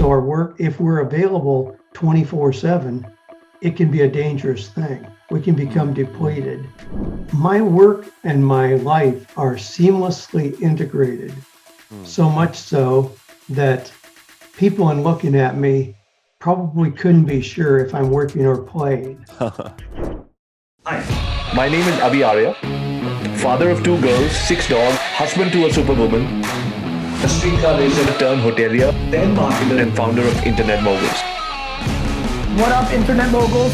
So our work, if we're available 24/7, it can be a dangerous thing. We can become depleted. My work and my life are seamlessly integrated, so much so that people in looking at me probably couldn't be sure if I'm working or playing. Hi, my name is Avi Arya, father of 2 girls, 6 dogs, husband to a superwoman, a streetcar racer turned hotelier, then marketer and founder of Internet Moguls. What up, Internet Moguls?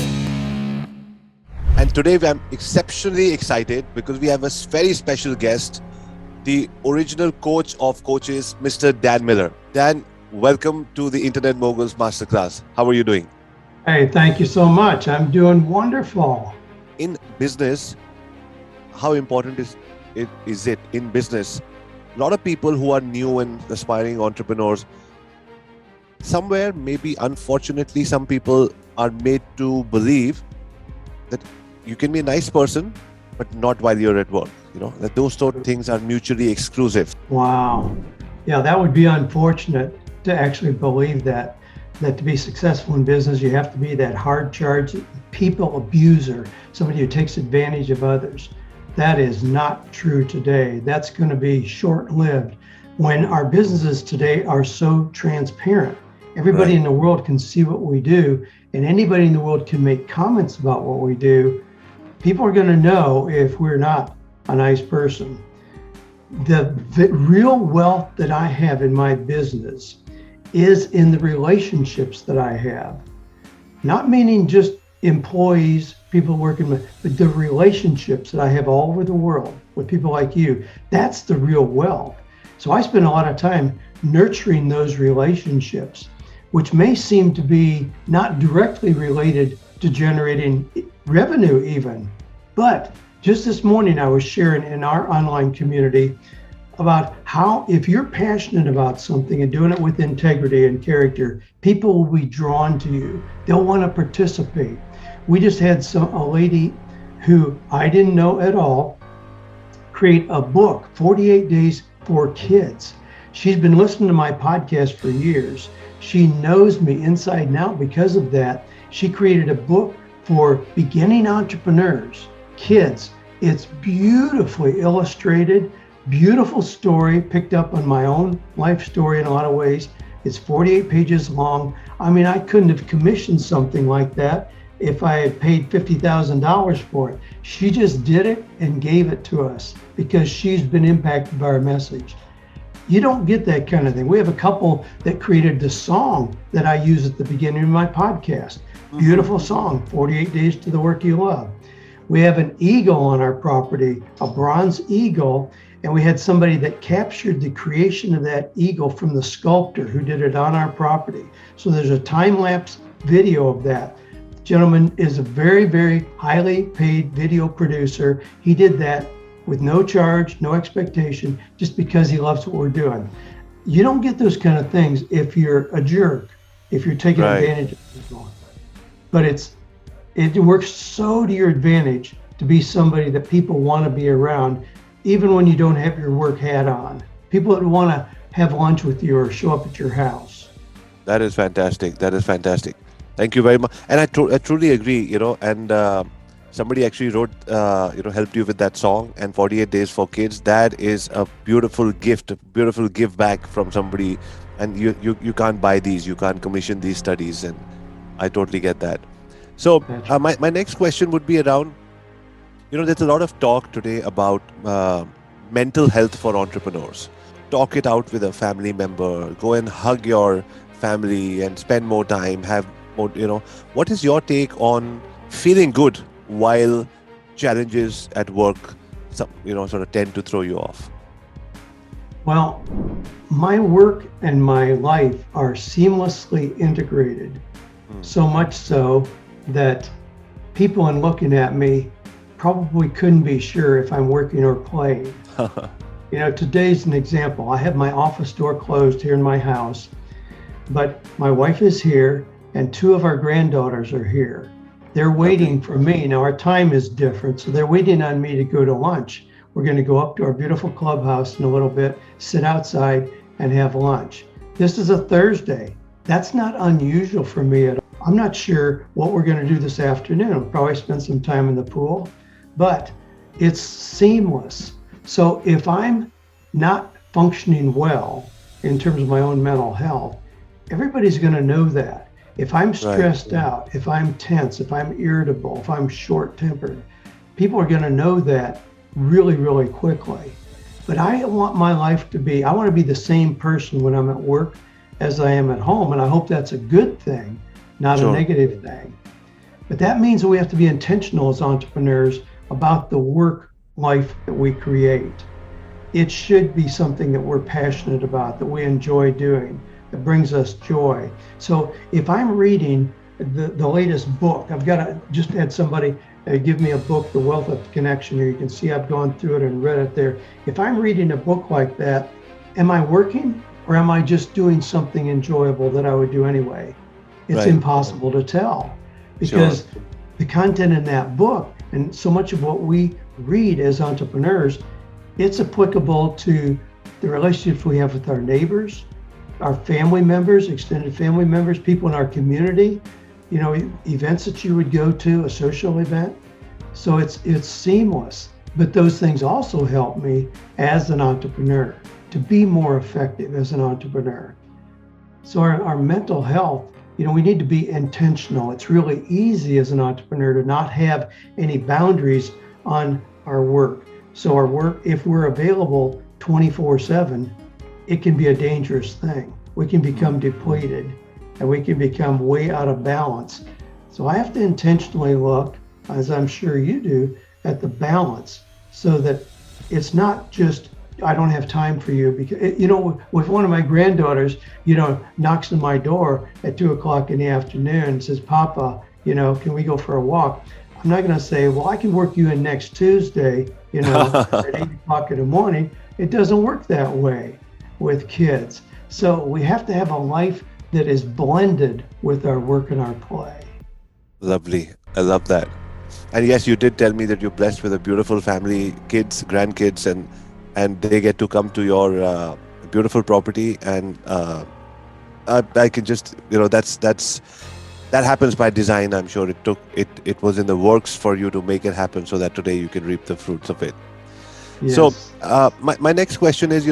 And today I'm exceptionally excited because we have a very special guest, the original coach of coaches, Mr. Dan Miller. Dan, welcome to the Internet Moguls Masterclass. How are you doing? Hey, thank you so much. I'm doing wonderful. In business, how important is it in business? A lot of people who are new and aspiring entrepreneurs, somewhere maybe unfortunately some people are made to believe that you can be a nice person, but not while you're at work. You know, that those sort of things are mutually exclusive. Wow. Yeah, that would be unfortunate to actually believe that to be successful in business, you have to be that hard charged people abuser, somebody who takes advantage of others. That is not true today. That's going to be short-lived when our businesses today are so transparent. Everybody in the world can see what we do, and anybody in the world can make comments about what we do. People are going to know if we're not a nice person. The real wealth that I have in my business is in the relationships that I have. Not meaning just employees, people working with, but the relationships that I have all over the world with people like you. That's the real wealth. So I spend a lot of time nurturing those relationships, which may seem to be not directly related to generating revenue even. But just this morning, I was sharing in our online community about how if you're passionate about something and doing it with integrity and character, people will be drawn to you. They'll want to participate. We just had a lady who I didn't know at all create a book, 48 Days for Kids. She's been listening to my podcast for years. She knows me inside and out because of that. She created a book for beginning entrepreneurs, kids. It's beautifully illustrated, beautiful story, picked up on my own life story in a lot of ways. It's 48 pages long. I mean, I couldn't have commissioned something like that if I had paid $50,000 for it. She just did it and gave it to us because she's been impacted by our message. You don't get that kind of thing. We have a couple that created the song that I use at the beginning of my podcast. Beautiful song, 48 Days to the Work You Love. We have an eagle on our property, a bronze eagle, and we had somebody that captured the creation of that eagle from the sculptor who did it on our property. So there's a time-lapse video of that. The gentleman is a very, very highly paid video producer. He did that with no charge, no expectation, just because he loves what we're doing. You don't get those kind of things if you're a jerk, if you're taking advantage of people. But it works so to your advantage to be somebody that people want to be around, even when you don't have your work hat on. People that want to have lunch with you or show up at your house. That is fantastic. That is fantastic. Thank you very much. And I truly agree, you know, and somebody actually wrote, helped you with that song and 48 Days for Kids. That is a beautiful gift, a beautiful give back from somebody. And you can't buy these, you can't commission these studies. And I totally get that. So my next question would be around, you know, there's a lot of talk today about mental health for entrepreneurs. Talk it out with a family member, go and hug your family and spend more time, have more, you know. What is your take on feeling good while challenges at work, sort of tend to throw you off? Well, my work and my life are seamlessly integrated, so much so that people in looking at me probably couldn't be sure if I'm working or playing. You know, today's an example. I have my office door closed here in my house, but my wife is here and 2 of our granddaughters are here. They're waiting for me. Now our time is different, so they're waiting on me to go to lunch. We're going to go up to our beautiful clubhouse in a little bit, sit outside and have lunch. This is a Thursday. That's not unusual for me at all. I'm not sure what we're going to do this afternoon. I'll probably spend some time in the pool, but it's seamless. So if I'm not functioning well in terms of my own mental health, everybody's going to know that. If I'm stressed out, if I'm tense, if I'm irritable, if I'm short-tempered, people are going to know that really, really quickly. But I want my life to be, I want to be the same person when I'm at work as I am at home. And I hope that's a good thing, not a negative thing. But that means that we have to be intentional as entrepreneurs about the work life that we create. It should be something that we're passionate about, that we enjoy doing, that brings us joy. So if I'm reading the latest book, just had somebody give me a book, The Wealth of Connection. Here you can see I've gone through it and read it there. If I'm reading a book like that, am I working or am I just doing something enjoyable that I would do anyway? It's impossible to tell because the content in that book and so much of what we read as entrepreneurs, it's applicable to the relationships we have with our neighbors, our family members, extended family members, people in our community, events that you would go to, a social event. So it's seamless. But those things also help me as an entrepreneur to be more effective as an entrepreneur. So our mental health, we need to be intentional. It's really easy as an entrepreneur to not have any boundaries on our work. So our work, if we're available 24/7, it can be a dangerous thing. We can become depleted and we can become way out of balance. So I have to intentionally look, as I'm sure you do, at the balance so that it's not just, I don't have time for you. Because, with one of my granddaughters, knocks on my door at 2:00 in the afternoon and says, Papa, can we go for a walk? I'm not going to say, well, I can work you in next Tuesday, at 8:00 in the morning. It doesn't work that way with kids. So we have to have a life that is blended with our work and our play. Lovely. I love that. And yes, you did tell me that you're blessed with a beautiful family, kids, grandkids, and they get to come to your beautiful property. And I can just, that happens by design. I'm sure it was in the works for you to make it happen so that today you can reap the fruits of it. Yes. So my next question is,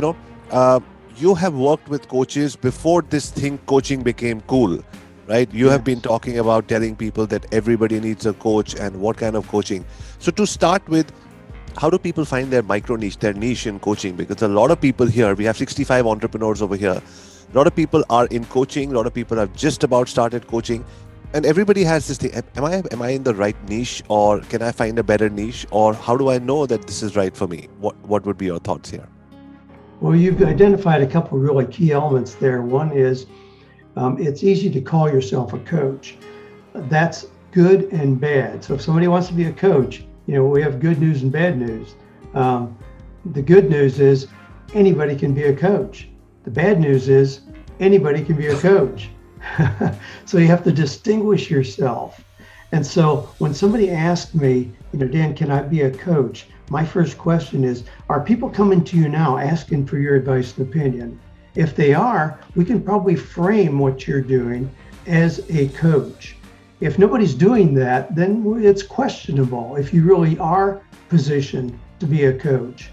you have worked with coaches before this thing coaching became cool, right? You have been talking about telling people that everybody needs a coach and what kind of coaching. So to start with, how do people find their micro niche, their niche in coaching? Because a lot of people here, we have 65 entrepreneurs over here. A lot of people are in coaching. A lot of people have just about started coaching. And everybody has this thing, am I in the right niche, or can I find a better niche, or how do I know that this is right for me? What would be your thoughts here? Well, you've identified a couple of really key elements there. One is it's easy to call yourself a coach. That's good and bad. So if somebody wants to be a coach, we have good news and bad news. The good news is anybody can be a coach. The bad news is anybody can be a coach. So you have to distinguish yourself. And so when somebody asks me, Dan, can I be a coach? My first question is, are people coming to you now asking for your advice and opinion? If they are, we can probably frame what you're doing as a coach. If nobody's doing that, then it's questionable if you really are positioned to be a coach.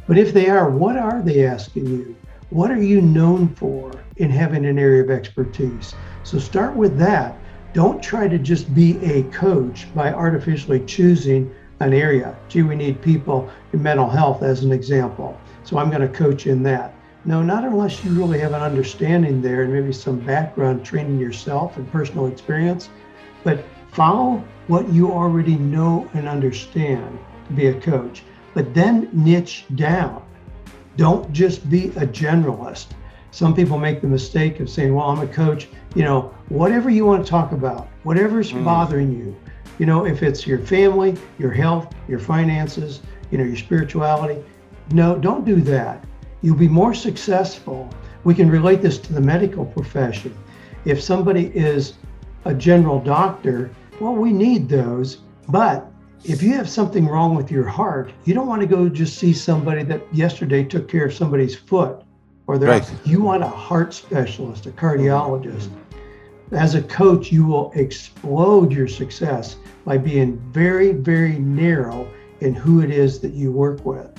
But if they are, what are they asking you? What are you known for in having an area of expertise? So start with that. Don't try to just be a coach by artificially choosing an area. Gee, we need people in mental health as an example, so I'm going to coach in that. No, not unless you really have an understanding there and maybe some background training yourself and personal experience, but follow what you already know and understand to be a coach, but then niche down. Don't just be a generalist. Some people make the mistake of saying, well, I'm a coach, whatever you want to talk about, whatever's bothering you, if it's your family, your health, your finances, your spirituality. No, don't do that. You'll be more successful. We can relate this to the medical profession. If somebody is a general doctor, well, we need those. But if you have something wrong with your heart, you don't want to go just see somebody that yesterday took care of somebody's foot. or they're Right. you want a heart specialist, a cardiologist. As a coach, you will explode your success by being very, very narrow in who it is that you work with.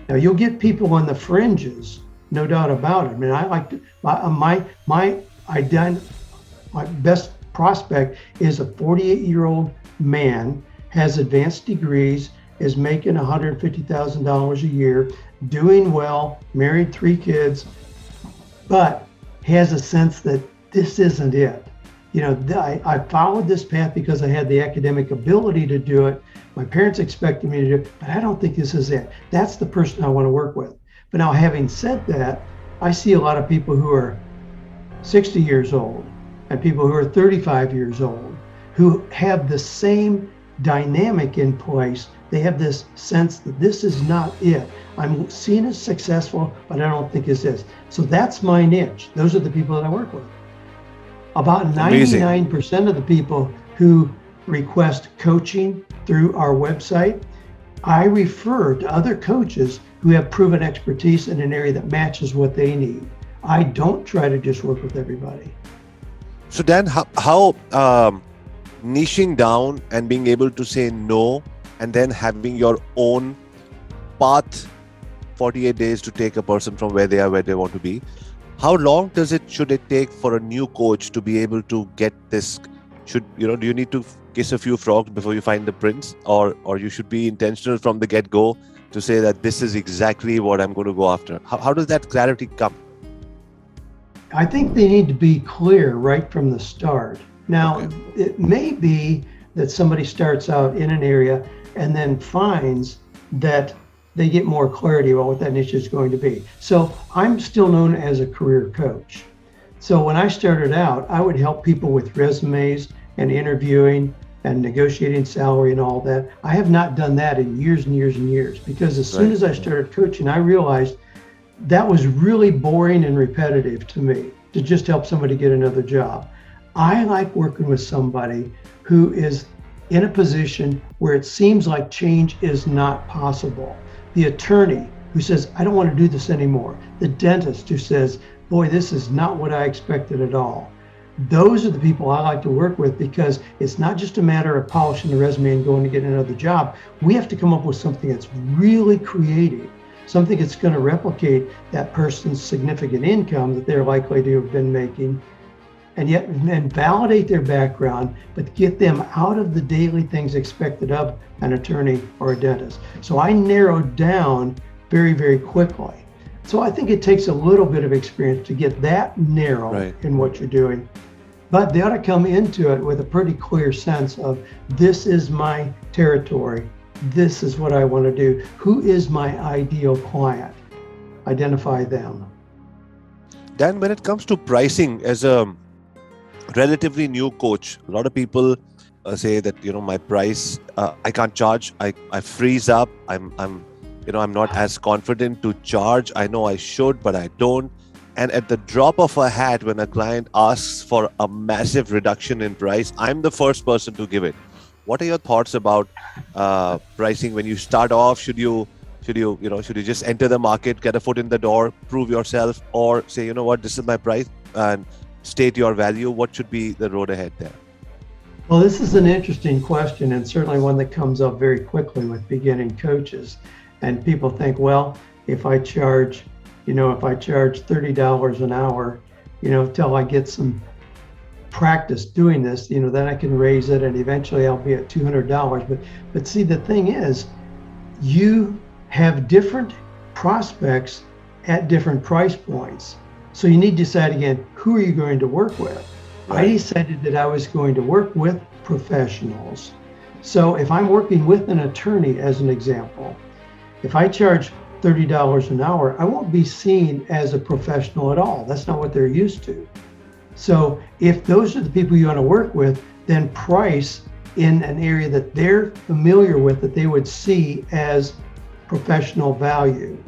Now, you'll get people on the fringes, no doubt about it. I mean, I like to, my best prospect is a 48-year-old man, has advanced degrees, is making $150,000 a year, doing well, married, 3 kids, but has a sense that this isn't it. You know, I followed this path because I had the academic ability to do it. My parents expected me to do it, but I don't think this is it. That's the person I want to work with. But now, having said that, I see a lot of people who are 60 years old and people who are 35 years old who have the same dynamic in place. They have this sense that this is not it. I'm seen as successful, but I don't think it's this. So that's my niche. Those are the people that I work with. About Amazing. 99% of the people who request coaching through our website, I refer to other coaches who have proven expertise in an area that matches what they need. I don't try to just work with everybody. So Dan, how niching down and being able to say no and then having your own path, 48 days to take a person from where they are, where they want to be. How long should it take for a new coach to be able to get this? Do you need to kiss a few frogs before you find the prince, or you should be intentional from the get-go to say that this is exactly what I'm going to go after? How does that clarity come? I think they need to be clear right from the start. Now, Okay. It may be that somebody starts out in an area and then finds that they get more clarity about what that niche is going to be. So I'm still known as a career coach. So when I started out, I would help people with resumes and interviewing and negotiating salary and all that. I have not done that in years and years and years, because as soon as I started coaching, I realized that was really boring and repetitive to me, to just help somebody get another job. I like working with somebody who is in a position where it seems like change is not possible. The attorney who says, I don't want to do this anymore. The dentist who says, boy, this is not what I expected at all. Those are the people I like to work with, because it's not just a matter of polishing the resume and going to get another job. We have to come up with something that's really creative, something that's going to replicate that person's significant income that they're likely to have been making, and validate their background, but get them out of the daily things expected of an attorney or a dentist. So I narrowed down very, very quickly. So I think it takes a little bit of experience to get that narrow in what you're doing. But they ought to come into it with a pretty clear sense of, this is my territory. This is what I want to do. Who is my ideal client? Identify them. Dan, when it comes to pricing as a relatively new coach, a lot of people say that, my price, I can't charge. I freeze up. I'm not as confident to charge. I know I should, but I don't. And at the drop of a hat, when a client asks for a massive reduction in price, I'm the first person to give it. What are your thoughts about pricing when you start off? Should you just enter the market, get a foot in the door, prove yourself, or say, you know what, this is my price, and state your value? What should be the road ahead there? Well, this is an interesting question, and certainly one that comes up very quickly with beginning coaches. And people think, well, if I charge $30 an hour, till I get some practice doing this, then I can raise it, and eventually I'll be at $200. But see, the thing is, you have different prospects at different price points. So you need to decide again, who are you going to work with? I decided that I was going to work with professionals. So if I'm working with an attorney, as an example, if I charge $30 an hour, I won't be seen as a professional at all. That's not what they're used to. So if those are the people you want to work with, then price in an area that they're familiar with, that they would see as professional value.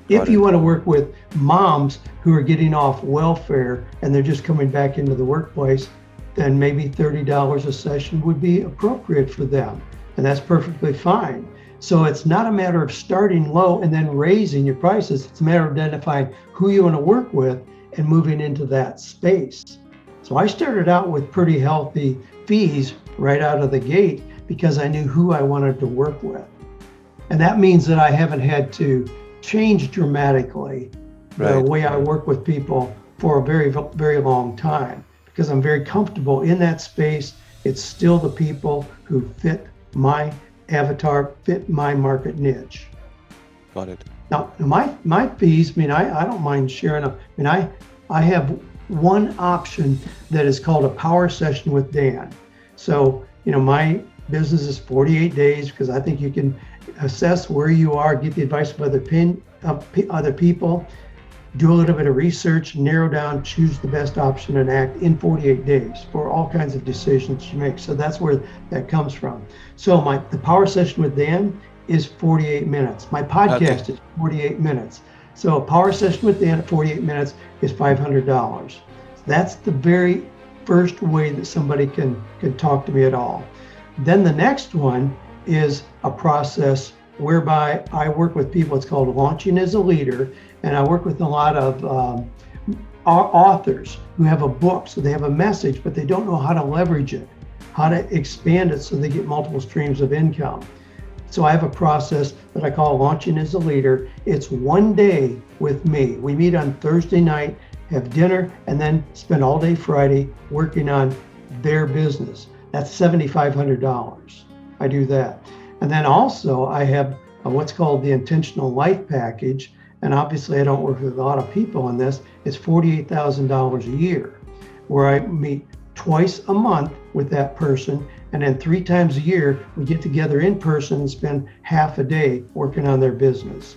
If you want to work with moms who are getting off welfare and they're just coming back into the workplace, then maybe $30 a session would be appropriate for them. And that's perfectly fine. So it's not a matter of starting low and then raising your prices. It's a matter of identifying who you want to work with and moving into that space. So I started out with pretty healthy fees right out of the gate because I knew who I wanted to work with. And that means that I haven't had to change dramatically the way I work with people for a very, very long time, because I'm very comfortable in that space. It's still the people who fit my avatar, fit my market niche. Got it. Now, my fees, I mean, I don't mind sharing them. I mean, I have one option that is called a power session with Dan. So, my business is 48 days because I think you can assess where you are, get the advice of other people, do a little bit of research, narrow down, choose the best option, and act in 48 days for all kinds of decisions you make. So that's where that comes from. So the power session with Dan is 48 minutes. My podcast is 48 minutes. So a power session with Dan at 48 minutes is $500. That's the very first way that somebody can talk to me at all. Then the next one is a process whereby I work with people. It's called Launching as a Leader. And I work with a lot of authors who have a book, so they have a message, but they don't know how to leverage it, how to expand it so they get multiple streams of income. So I have a process that I call Launching as a Leader. It's one day with me. We meet on Thursday night, have dinner, and then spend all day Friday working on their business. That's $7,500. I do that. And then also I have what's called the Intentional Life Package. And obviously I don't work with a lot of people on this. It's $48,000 a year, where I meet twice a month with that person. And then 3 times a year, we get together in person and spend half a day working on their business.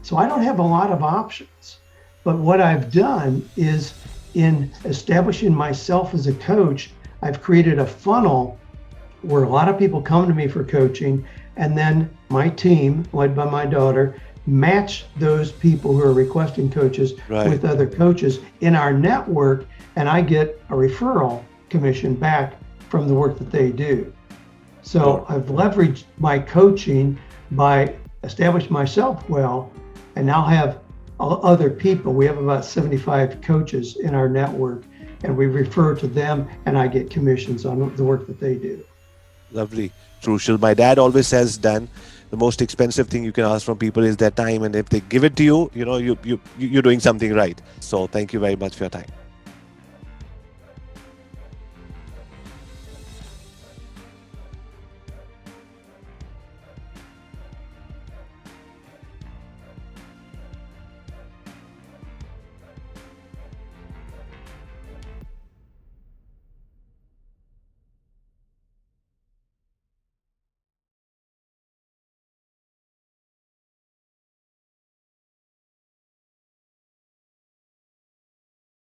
So I don't have a lot of options. But what I've done is, in establishing myself as a coach, I've created a funnel where a lot of people come to me for coaching, and then my team, led by my daughter, match those people who are requesting coaches with other coaches in our network, and I get a referral commission back from the work that they do. So I've leveraged my coaching by establishing myself well, and now have other people. We have about 75 coaches in our network, and we refer to them, and I get commissions on the work that they do. Lovely. Crucial. My dad always says, Dan, the most expensive thing you can ask from people is their time, and if they give it to you, you're doing something right. So thank you very much for your time.